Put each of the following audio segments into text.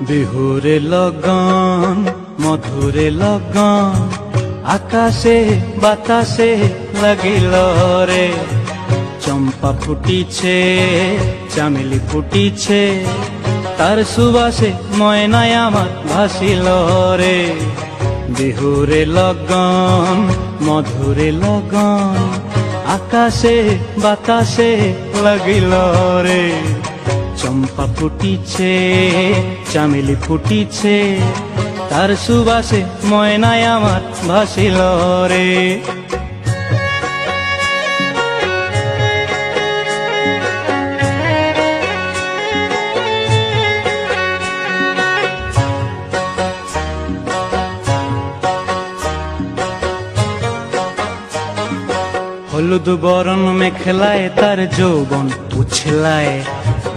বিহুরে লগন মধুরে লগন আকাশে বাতাসে লাগিল রে। চম্পা ফুটিছে চামেলি ফুটিছে তার সুবাসে ময়নায় আমার ভাসিল রে। বিহুরে লগন মধুরে লগন আকাশে বাতাসে লাগিল রে। চম্পা ফুটিছে চামেলি ফুটিছে তার সুবাসে ময়নায় আমার ভাসিল রে। হলুদ বরণ মেখলায় তার যৌবন উছলায়,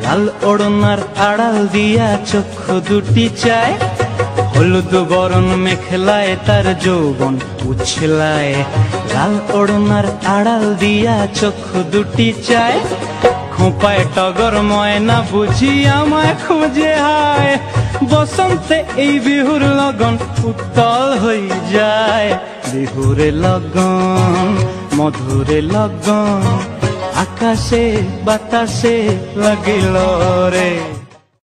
লাল ওড়নার আড়াল দিয়া চক্ষু দুটি চায়। হলুদ বরণ মেখলায় তার যৌবন উছলায়, লাল ওড়নার আড়াল দিয়া চক্ষু দুটি চায়। খোঁপায় টগর ময়না বুঝি আমায় খুঁজে হায়, বসন্তে এই বিহুর লগন উত্তল হয়ে যায়। বিহুরে লগন মধুরে লগন আকাশে বাতাসে লাগিল রে।